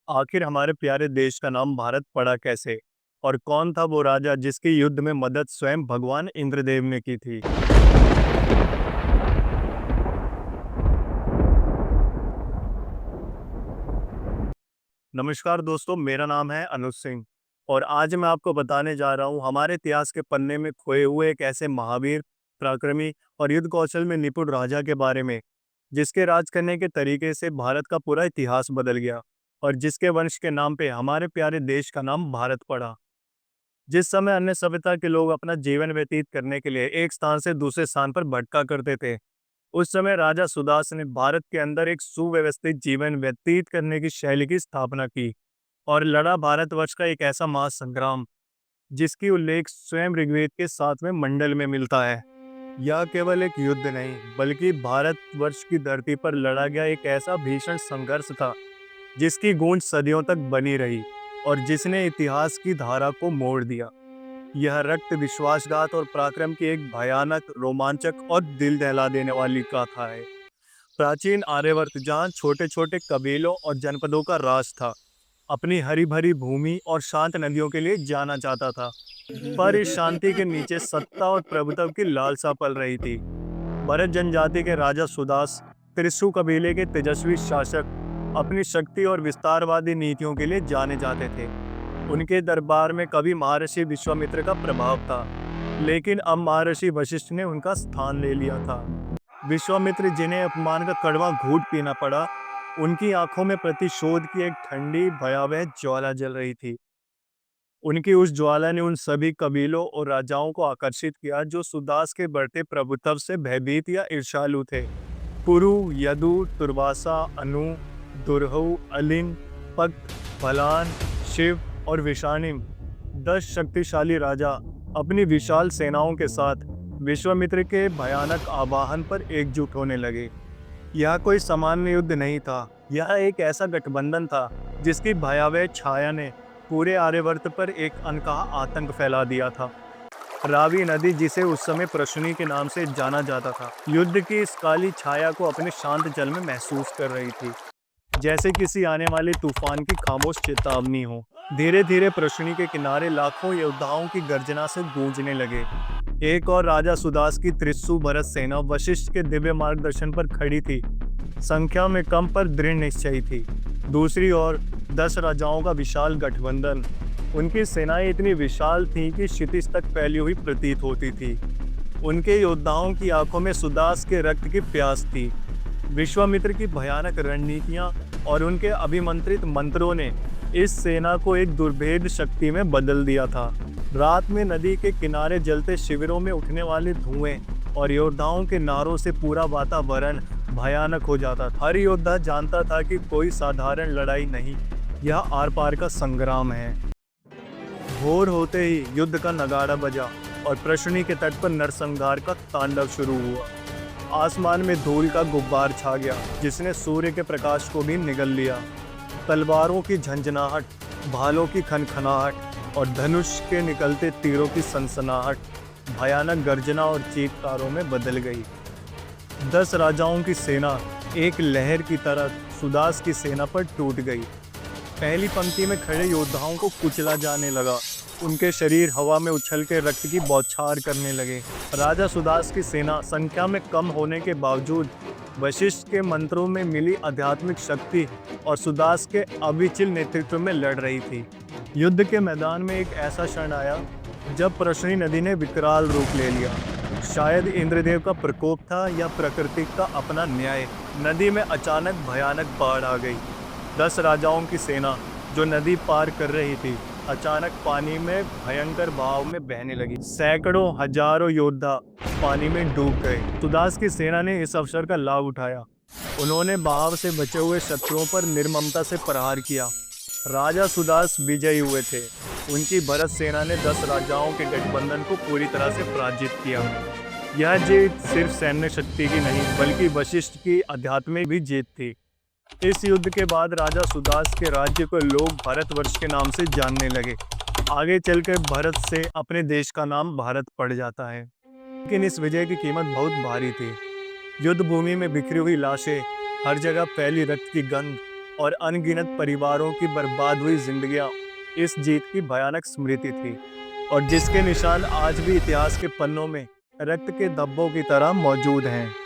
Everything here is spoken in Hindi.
आखिर हमारे प्यारे देश का नाम भारत पड़ा कैसे? और कौन था वो राजा जिसकी युद्ध में मदद स्वयं भगवान इंद्रदेव ने की थी? नमस्कार दोस्तों, मेरा नाम है अनुज सिंह और आज मैं आपको बताने जा रहा हूँ हमारे इतिहास के पन्ने में खोए हुए एक ऐसे महावीर, पराक्रमी और युद्ध कौशल में निपुण राजा के बारे में, जिसके राज करने के तरीके से भारत का पूरा इतिहास बदल गया और जिसके वंश के नाम पे हमारे प्यारे देश का नाम भारत पड़ा। जिस समय अन्य सभ्यता के लोग अपना जीवन व्यतीत करने के लिए एक स्थान से दूसरे स्थान पर भटका करते थे, उस समय राजा सुदास ने भारत के अंदर एक सुव्यवस्थित जीवन व्यतीत करने की शैली की स्थापना की और लड़ा भारतवर्ष का एक ऐसा महासंग्राम जिसकी उल्लेख स्वयं ऋग्वेद के 7वें मंडल में मिलता है। यह केवल एक युद्ध नहीं, बल्कि भारतवर्ष की धरती पर लड़ा गया एक ऐसा भीषण संघर्ष था जिसकी गूंज सदियों तक बनी रही और जिसने इतिहास की धारा को मोड़ दिया। यह रक्त, विश्वासघात और पराक्रम की एक भयानक, रोमांचक और दिल दहला देने वाली गाथा है। प्राचीन आर्यवर्त, जहाँ छोटे छोटे कबीलों और जनपदों का राज था, अपनी हरी भरी भूमि और शांत नदियों के लिए जाना जाता था। पर इस शांति के नीचे सत्ता और प्रभुत्व की लालसा पल रही थी। भरत जनजाति के राजा सुदास, त्रिशु कबीले के तेजस्वी शासक, अपनी शक्ति और विस्तारवादी नीतियों के लिए जाने जाते थे। उनके दरबार में कभी महर्षि विश्वामित्र का प्रभाव था, लेकिन अब महर्षि वशिष्ठ ने उनका स्थान ले लिया था। विश्वामित्र, जिन्हें अपमान का कड़वा घूंट पीना पड़ा, उनकी आंखों में प्रतिशोध की एक ठंडी भयावह ज्वाला जल रही थी। उनकी उस ज्वाला ने उन सभी कबीलों और राजाओं को आकर्षित किया जो सुदास के बढ़ते प्रभुत्व से भयभीत या ईर्ष्यालु थे। कुरु, यदु, तुर्वासा, अनु, दुर्हु, अलिन, पक्त, फलान, शिव और विषानिम, 10 शक्तिशाली राजा अपनी विशाल सेनाओं के साथ विश्वामित्र के भयानक आवाहन पर एकजुट होने लगे। यह कोई सामान्य युद्ध नहीं था, यह एक ऐसा गठबंधन था जिसकी भयावह छाया ने पूरे आर्यवर्त पर एक अनकहा आतंक फैला दिया था। रावी नदी, जिसे उस समय प्रशुनी के नाम से जाना जाता था, युद्ध की इस काली छाया को अपने शांत जल में महसूस कर रही थी, जैसे किसी आने वाले तूफान की खामोश चेतावनी हो। धीरे धीरे प्रशुनी के किनारे लाखों योद्धाओं की गर्जना से गूंजने लगे। एक और राजा सुदास की त्रिशु भरत सेना वशिष्ठ के दिव्य मार्गदर्शन पर खड़ी थी, संख्या में कम पर दृढ़ निश्चयी थी। दूसरी ओर 10 राजाओं का विशाल गठबंधन, उनकी सेनाएं इतनी विशाल थीं कि क्षितिज तक फैली हुई प्रतीत होती थी। उनके योद्धाओं की आंखों में सुदास के रक्त की प्यास थी। विश्वामित्र की भयानक रणनीतियां और उनके अभिमंत्रित मंत्रों ने इस सेना को एक दुर्भेद्य शक्ति में बदल दिया था। रात में नदी के किनारे जलते शिविरों में उठने वाले धुएं और योद्धाओं के नारों से पूरा वातावरण भयानक हो जाता था। हर योद्धा जानता था कि कोई साधारण लड़ाई नहीं, यह आर पार का संग्राम है। भोर होते ही युद्ध का नगाड़ा बजा और प्रशुनी के तट पर नरसंहार का तांडव शुरू हुआ। आसमान में धूल का गुब्बार छा गया, जिसने सूर्य के प्रकाश को भी निगल लिया। तलवारों की झंझनाहट, भालों की खनखनाहट और धनुष के निकलते तीरों की सनसनाहट भयानक गर्जना और चीत्कारों में बदल गई। 10 राजाओं की सेना एक लहर की तरह सुदास की सेना पर टूट गई। पहली पंक्ति में खड़े योद्धाओं को कुचला जाने लगा, उनके शरीर हवा में उछल के रक्त की बौछार करने लगे। राजा सुदास की सेना संख्या में कम होने के बावजूद वशिष्ठ के मंत्रों में मिली आध्यात्मिक शक्ति और सुदास के अविचल नेतृत्व में लड़ रही थी। युद्ध के मैदान में एक ऐसा क्षण आया जब प्रशुनी नदी ने विकराल रूप ले लिया। शायद इंद्रदेव का प्रकोप था या प्रकृति का अपना न्याय। नदी में अचानक भयानक बाढ़ आ गई। 10 राजाओं की सेना जो नदी पार कर रही थी, अचानक पानी में भयंकर बहाव में बहने लगी। सैकड़ों हजारों योद्धा पानी में डूब गए। सुदास की सेना ने इस अवसर का लाभ उठाया। उन्होंने बहाव से बचे हुए शत्रुओं पर निर्ममता से प्रहार किया। राजा सुदास विजयी हुए थे। उनकी भरत सेना ने 10 राजाओं के गठबंधन को पूरी तरह से पराजित किया। यह जीत सिर्फ सैन्य शक्ति की नहीं, बल्कि वशिष्ठ की आध्यात्मिक भी जीत थी। इस युद्ध के बाद राजा सुदास के राज्य को लोग भारतवर्ष के नाम से जानने लगे। आगे चलकर भरत से अपने देश का नाम भारत पड़ जाता है। लेकिन इस विजय की कीमत बहुत भारी थी। युद्ध भूमि में बिखरी हुई लाशें, हर जगह फैली रक्त की गंध और अनगिनत परिवारों की बर्बाद हुई जिंदगियां इस जीत की भयानक स्मृति थी, और जिसके निशान आज भी इतिहास के पन्नों में रक्त के धब्बों की तरह मौजूद हैं।